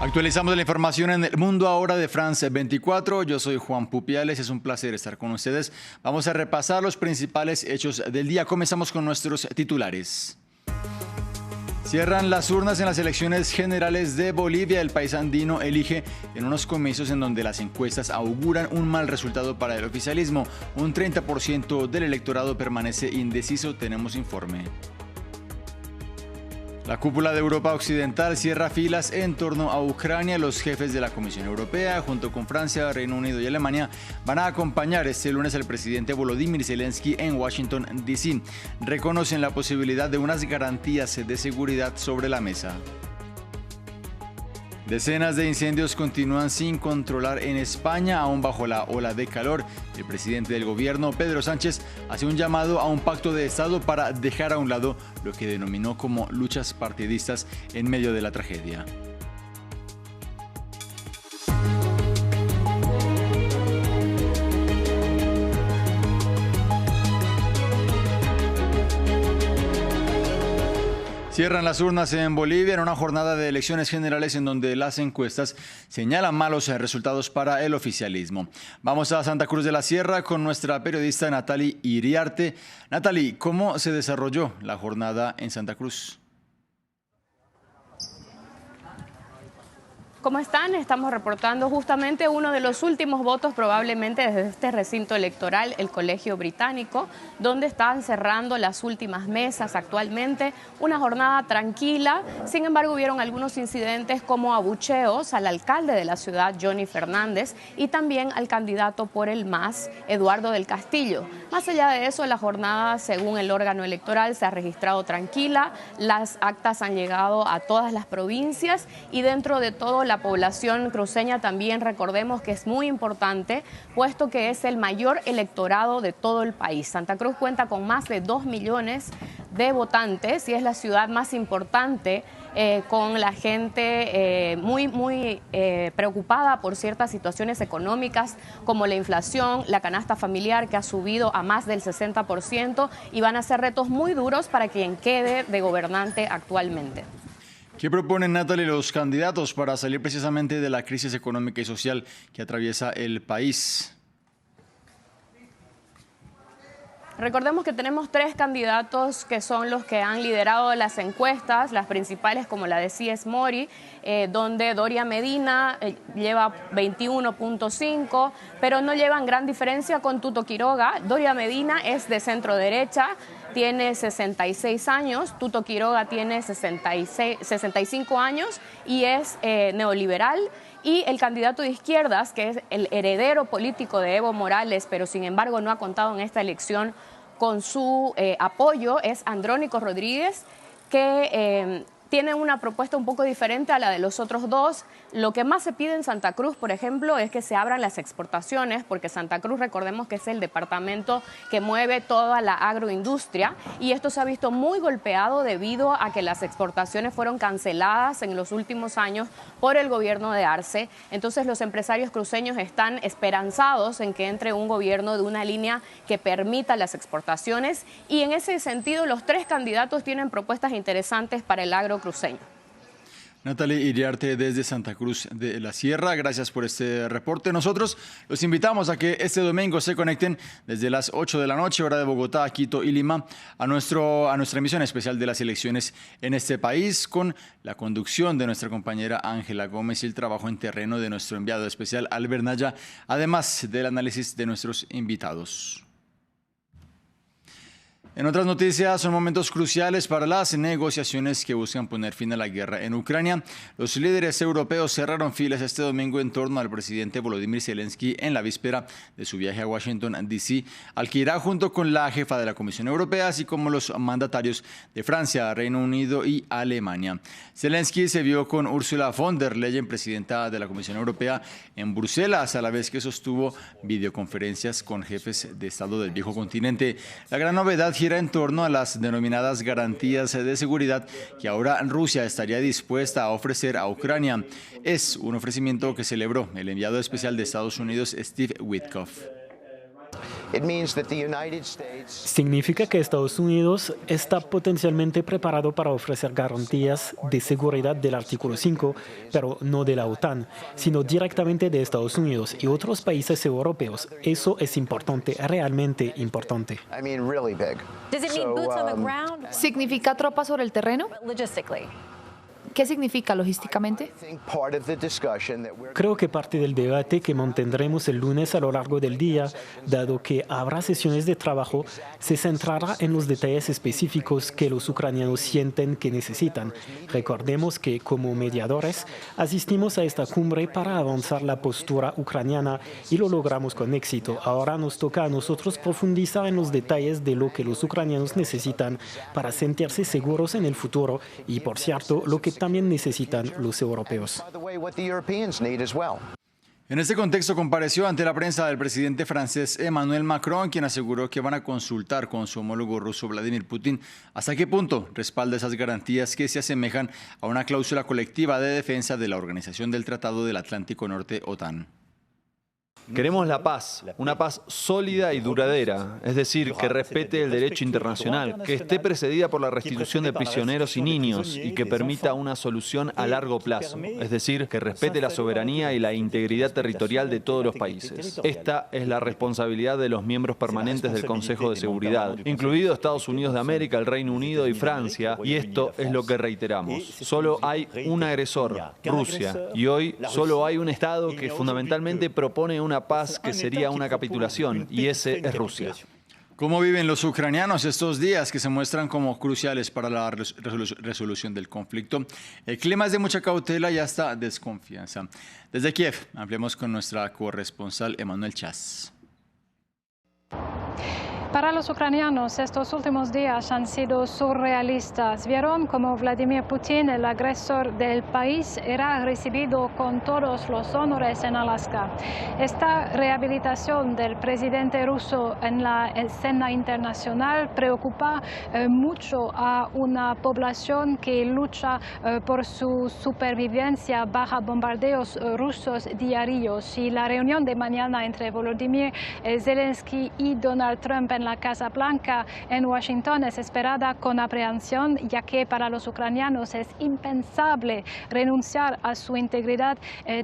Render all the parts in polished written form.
Actualizamos la información en el mundo ahora de France 24. Yo soy Juan Pupiales, es un placer estar con ustedes. Vamos a repasar los principales hechos del día. Comenzamos con nuestros titulares. Cierran las urnas en las elecciones generales de Bolivia. El país andino elige en unos comicios en donde las encuestas auguran un mal resultado para el oficialismo. Un 30% del electorado permanece indeciso. Tenemos informe. La cúpula de Europa Occidental cierra filas en torno a Ucrania. Los jefes de la Comisión Europea, junto con Francia, Reino Unido y Alemania, van a acompañar este lunes al presidente Volodymyr Zelensky en Washington, D.C. Reconocen la posibilidad de unas garantías de seguridad sobre la mesa. Decenas de incendios continúan sin controlar en España, aún bajo la ola de calor. El presidente del gobierno, Pedro Sánchez, hace un llamado a un pacto de Estado para dejar a un lado lo que denominó como luchas partidistas en medio de la tragedia. Cierran las urnas en Bolivia en una jornada de elecciones generales en donde las encuestas señalan malos resultados para el oficialismo. Vamos a Santa Cruz de la Sierra con nuestra periodista Natalie Iriarte. Natalie, ¿cómo se desarrolló la jornada en Santa Cruz? ¿Cómo están? Estamos reportando justamente uno de los últimos votos probablemente desde este recinto electoral, el Colegio Británico, donde están cerrando las últimas mesas actualmente. Una jornada tranquila, sin embargo hubieron algunos incidentes como abucheos al alcalde de la ciudad, Johnny Fernández, y también al candidato por el MAS, Eduardo del Castillo. Más allá de eso, la jornada, según el órgano electoral, se ha registrado tranquila. Las actas han llegado a todas las provincias y dentro de todo la población cruceña también recordemos que es muy importante, puesto que es el mayor electorado de todo el país. Santa Cruz cuenta con más de 2 millones de votantes y es la ciudad más importante con la gente muy preocupada por ciertas situaciones económicas como la inflación, la canasta familiar que ha subido a más del 60% y van a ser retos muy duros para quien quede de gobernante actualmente. ¿Qué proponen, Natalie, los candidatos para salir precisamente de la crisis económica y social que atraviesa el país? Recordemos que tenemos 3 candidatos que son los que han liderado las encuestas, las principales como la de C.S. Mori, donde Doria Medina lleva 21.5, pero no llevan gran diferencia con Tuto Quiroga. Doria Medina es de centro derecha, tiene 66 años, Tuto Quiroga tiene 65 años y es neoliberal. Y el candidato de izquierdas, que es el heredero político de Evo Morales, pero sin embargo no ha contado en esta elección con su apoyo, es Andrónico Rodríguez, que tiene una propuesta un poco diferente a la de los otros dos. Lo que más se pide en Santa Cruz, por ejemplo, es que se abran las exportaciones, porque Santa Cruz, recordemos que es el departamento que mueve toda la agroindustria, y esto se ha visto muy golpeado debido a que las exportaciones fueron canceladas en los últimos años por el gobierno de Arce. Entonces los empresarios cruceños están esperanzados en que entre un gobierno de una línea que permita las exportaciones, y en ese sentido los 3 candidatos tienen propuestas interesantes para el agro cruceño. Natalie Iriarte desde Santa Cruz de la Sierra, gracias por este reporte. Nosotros los invitamos a que este domingo se conecten desde las 8 de la noche, hora de Bogotá, Quito y Lima, a nuestra emisión especial de las elecciones en este país, con la conducción de nuestra compañera Ángela Gómez y el trabajo en terreno de nuestro enviado especial Albert Naya, además del análisis de nuestros invitados. En otras noticias, son momentos cruciales para las negociaciones que buscan poner fin a la guerra en Ucrania. Los líderes europeos cerraron filas este domingo en torno al presidente Volodymyr Zelensky en la víspera de su viaje a Washington, D.C., al que irá junto con la jefa de la Comisión Europea, así como los mandatarios de Francia, Reino Unido y Alemania. Zelensky se vio con Ursula von der Leyen, presidenta de la Comisión Europea, en Bruselas, a la vez que sostuvo videoconferencias con jefes de Estado del viejo continente. La gran novedad gira en torno a las denominadas garantías de seguridad que ahora Rusia estaría dispuesta a ofrecer a Ucrania. Es un ofrecimiento que celebró el enviado especial de Estados Unidos, Steve Witkoff. Significa que Estados Unidos está potencialmente preparado para ofrecer garantías de seguridad del artículo 5, pero no de la OTAN, sino directamente de Estados Unidos y otros países europeos. Eso es importante, realmente importante. ¿Significa tropas sobre el terreno? ¿Qué significa logísticamente? Creo que parte del debate que mantendremos el lunes a lo largo del día, dado que habrá sesiones de trabajo, se centrará en los detalles específicos que los ucranianos sienten que necesitan. Recordemos que, como mediadores, asistimos a esta cumbre para avanzar la postura ucraniana y lo logramos con éxito. Ahora nos toca a nosotros profundizar en los detalles de lo que los ucranianos necesitan para sentirse seguros en el futuro y, por cierto, lo que también necesitan los europeos. En este contexto compareció ante la prensa el presidente francés Emmanuel Macron, quien aseguró que van a consultar con su homólogo ruso Vladimir Putin hasta qué punto respalda esas garantías que se asemejan a una cláusula colectiva de defensa de la Organización del Tratado del Atlántico Norte, OTAN. Queremos la paz, una paz sólida y duradera, es decir, que respete el derecho internacional, que esté precedida por la restitución de prisioneros y niños y que permita una solución a largo plazo, es decir, que respete la soberanía y la integridad territorial de todos los países. Esta es la responsabilidad de los miembros permanentes del Consejo de Seguridad, incluido Estados Unidos de América, el Reino Unido y Francia, y esto es lo que reiteramos. Solo hay un agresor, Rusia, y hoy solo hay un Estado que fundamentalmente propone una paz que sería una capitulación, y ese es Rusia. ¿Cómo viven los ucranianos estos días que se muestran como cruciales para la resolución del conflicto? El clima es de mucha cautela y hasta desconfianza. Desde Kiev, ampliamos con nuestra corresponsal Emanuel Chas. Para los ucranianos, estos últimos días han sido surrealistas. Vieron cómo Vladimir Putin, el agresor del país, era recibido con todos los honores en Alaska. Esta rehabilitación del presidente ruso en la escena internacional preocupa mucho a una población que lucha por su supervivencia bajo bombardeos rusos diarios. Y la reunión de mañana entre Volodymyr Zelensky y Donald Trump en la Casa Blanca en Washington es esperada con aprehensión, ya que para los ucranianos es impensable renunciar a su integridad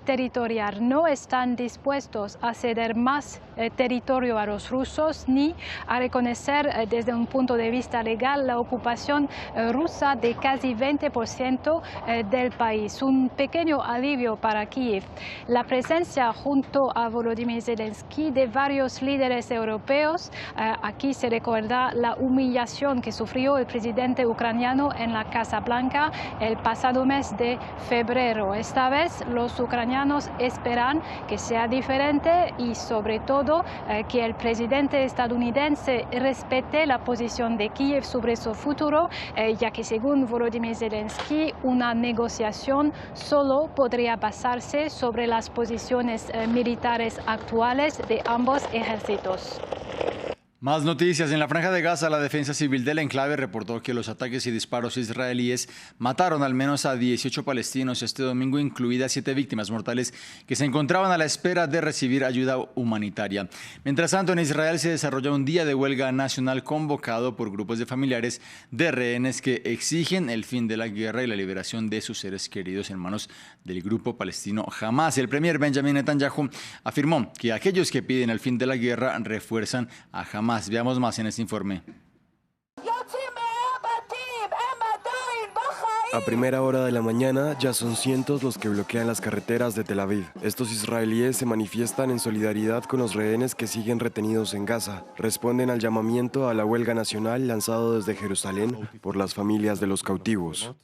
territorial. No están dispuestos a ceder más territorio a los rusos ni a reconocer desde un punto de vista legal la ocupación rusa de casi 20% del país. Un pequeño alivio para Kiev. La presencia junto a Volodymyr Zelensky de varios líderes europeos. Aquí se recuerda la humillación que sufrió el presidente ucraniano en la Casa Blanca el pasado mes de febrero. Esta vez los ucranianos esperan que sea diferente y sobre todo que el presidente estadounidense respete la posición de Kiev sobre su futuro, ya que según Volodymyr Zelensky una negociación solo podría basarse sobre las posiciones militares actuales de ambos ejércitos. Más noticias. En la Franja de Gaza, la Defensa Civil del enclave reportó que los ataques y disparos israelíes mataron al menos a 18 palestinos este domingo, incluidas 7 víctimas mortales que se encontraban a la espera de recibir ayuda humanitaria. Mientras tanto, en Israel se desarrolla un día de huelga nacional convocado por grupos de familiares de rehenes que exigen el fin de la guerra y la liberación de sus seres queridos en manos del grupo palestino Hamas. El premier Benjamin Netanyahu afirmó que aquellos que piden el fin de la guerra refuerzan a Hamas. Veamos más en este informe. A primera hora de la mañana ya son cientos los que bloquean las carreteras de Tel Aviv. Estos israelíes se manifiestan en solidaridad con los rehenes que siguen retenidos en Gaza. Responden al llamamiento a la huelga nacional lanzado desde Jerusalén por las familias de los cautivos.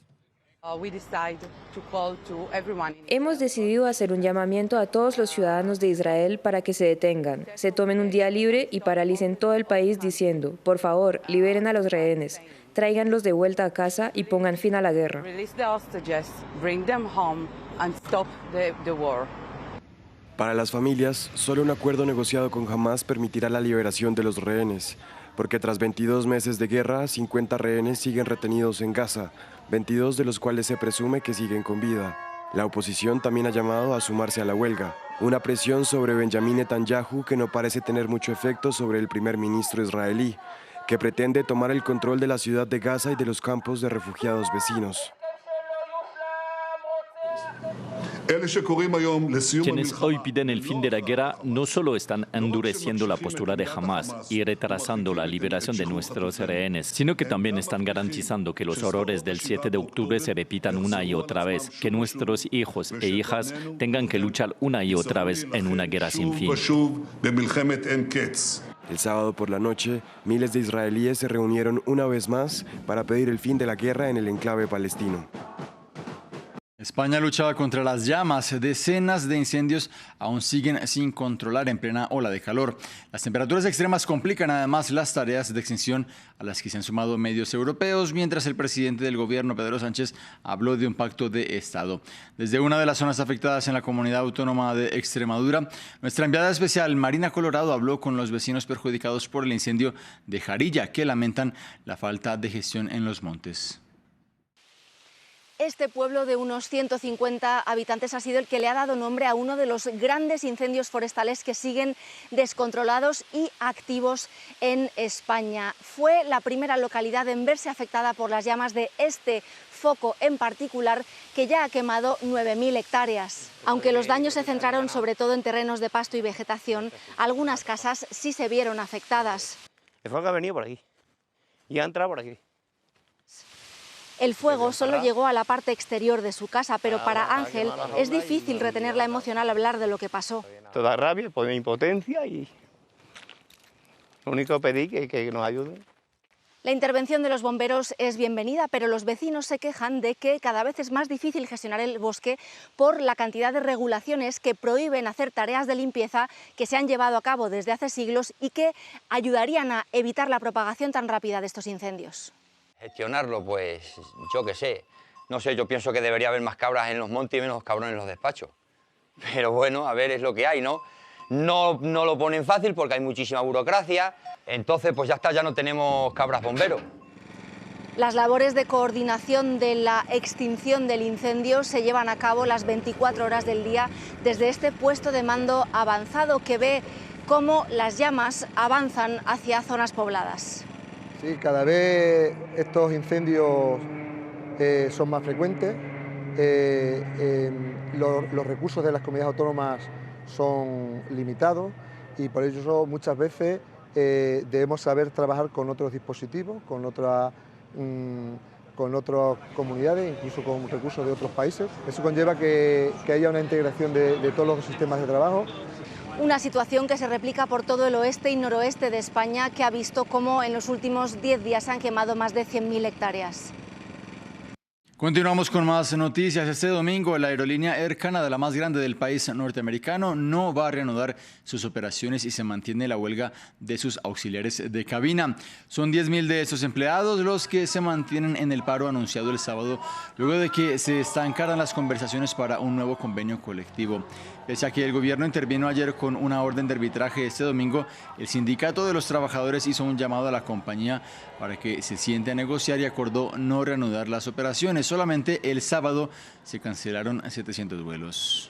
Hemos decidido hacer un llamamiento a todos los ciudadanos de Israel para que se detengan, se tomen un día libre y paralicen todo el país diciendo, por favor, liberen a los rehenes, tráiganlos de vuelta a casa y pongan fin a la guerra. Para las familias, solo un acuerdo negociado con Hamas permitirá la liberación de los rehenes, porque tras 22 meses de guerra, 50 rehenes siguen retenidos en Gaza, 22 de los cuales se presume que siguen con vida. La oposición también ha llamado a sumarse a la huelga, una presión sobre Benjamín Netanyahu que no parece tener mucho efecto sobre el primer ministro israelí, que pretende tomar el control de la ciudad de Gaza y de los campos de refugiados vecinos. Quienes hoy piden el fin de la guerra no solo están endureciendo la postura de Hamas y retrasando la liberación de nuestros rehenes, sino que también están garantizando que los horrores del 7 de octubre se repitan una y otra vez, que nuestros hijos e hijas tengan que luchar una y otra vez en una guerra sin fin. El sábado por la noche, miles de israelíes se reunieron una vez más para pedir el fin de la guerra en el enclave palestino. España luchaba contra las llamas. Decenas de incendios aún siguen sin controlar en plena ola de calor. Las temperaturas extremas complican además las tareas de extinción a las que se han sumado medios europeos, mientras el presidente del gobierno, Pedro Sánchez, habló de un pacto de Estado. Desde una de las zonas afectadas en la comunidad autónoma de Extremadura, nuestra enviada especial, Marina Colorado, habló con los vecinos perjudicados por el incendio de Jarilla, que lamentan la falta de gestión en los montes. Este pueblo de unos 150 habitantes ha sido el que le ha dado nombre a uno de los grandes incendios forestales que siguen descontrolados y activos en España. Fue la primera localidad en verse afectada por las llamas de este foco en particular, que ya ha quemado 9.000 hectáreas. Aunque los daños se centraron sobre todo en terrenos de pasto y vegetación, algunas casas sí se vieron afectadas. El fuego ha venido por aquí y ha entrado por aquí. El fuego solo llegó a la parte exterior de su casa, pero para Ángel es difícil retener la emoción al hablar de lo que pasó. Toda rabia, pues impotencia y lo único que pedí que nos ayuden. La intervención de los bomberos es bienvenida, pero los vecinos se quejan de que cada vez es más difícil gestionar el bosque por la cantidad de regulaciones que prohíben hacer tareas de limpieza que se han llevado a cabo desde hace siglos y que ayudarían a evitar la propagación tan rápida de estos incendios. Gestionarlo, pues, yo qué sé. No sé, yo pienso que debería haber más cabras en los montes y menos cabrones en los despachos. Pero bueno, a ver, es lo que hay, ¿no? No lo ponen fácil porque hay muchísima burocracia. Entonces, pues ya está, ya no tenemos cabras bomberos. Las labores de coordinación de la extinción del incendio se llevan a cabo las 24 horas del día desde este puesto de mando avanzado que ve cómo las llamas avanzan hacia zonas pobladas. Sí, cada vez estos incendios son más frecuentes, los recursos de las comunidades autónomas son limitados y por eso muchas veces debemos saber trabajar con otros dispositivos, con otras comunidades, incluso con recursos de otros países. Eso conlleva que haya una integración de todos los sistemas de trabajo. Una situación que se replica por todo el oeste y noroeste de España, que ha visto cómo en los últimos 10 días se han quemado más de 100.000 hectáreas. Continuamos con más noticias. Este domingo, la aerolínea Air Canada, la más grande del país norteamericano, no va a reanudar sus operaciones y se mantiene la huelga de sus auxiliares de cabina. Son 10.000 de estos empleados los que se mantienen en el paro anunciado el sábado, luego de que se estancaran las conversaciones para un nuevo convenio colectivo. Pese a que el gobierno intervino ayer con una orden de arbitraje, este domingo el sindicato de los trabajadores hizo un llamado a la compañía para que se siente a negociar y acordó no reanudar las operaciones. Solamente el sábado se cancelaron 700 vuelos.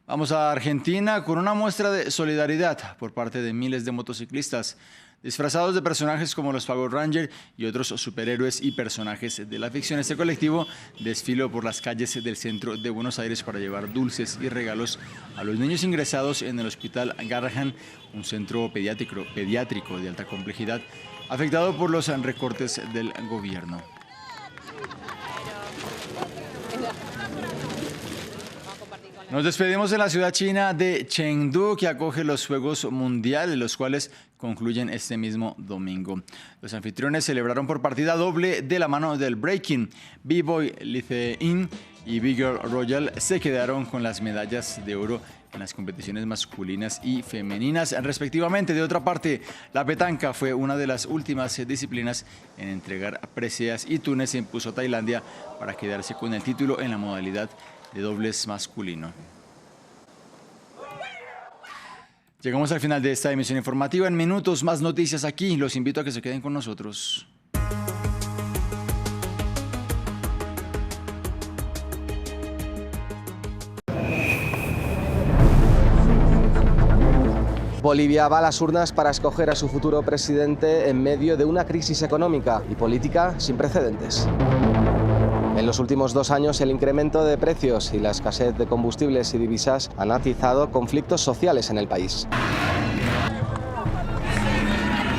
Vamos a Argentina con una muestra de solidaridad por parte de miles de motociclistas disfrazados de personajes como los Power Rangers y otros superhéroes y personajes de la ficción. Este colectivo desfiló por las calles del centro de Buenos Aires para llevar dulces y regalos a los niños ingresados en el Hospital Garrahan, un centro pediátrico de alta complejidad afectado por los recortes del gobierno. Nos despedimos de la ciudad china de Chengdu, que acoge los Juegos Mundiales, los cuales concluyen este mismo domingo. Los anfitriones celebraron por partida doble de la mano del breaking. B-Boy Lee Se-in y Big Girl Royal se quedaron con las medallas de oro en las competiciones masculinas y femeninas, respectivamente. De otra parte, la petanca fue una de las últimas disciplinas en entregar preseas y Túnez se impuso a Tailandia para quedarse con el título en la modalidad de dobles masculino. Llegamos al final de esta emisión informativa. En minutos más noticias aquí. Los invito a que se queden con nosotros. Bolivia va a las urnas para escoger a su futuro presidente en medio de una crisis económica y política sin precedentes. En los últimos 2 años, el incremento de precios y la escasez de combustibles y divisas han atizado conflictos sociales en el país.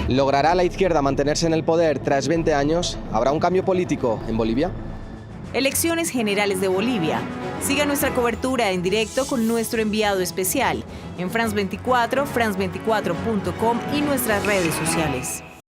¿Logrará la izquierda mantenerse en el poder tras 20 años? ¿Habrá un cambio político en Bolivia? Elecciones Generales de Bolivia. Siga nuestra cobertura en directo con nuestro enviado especial en France 24, france24.com y nuestras redes sociales.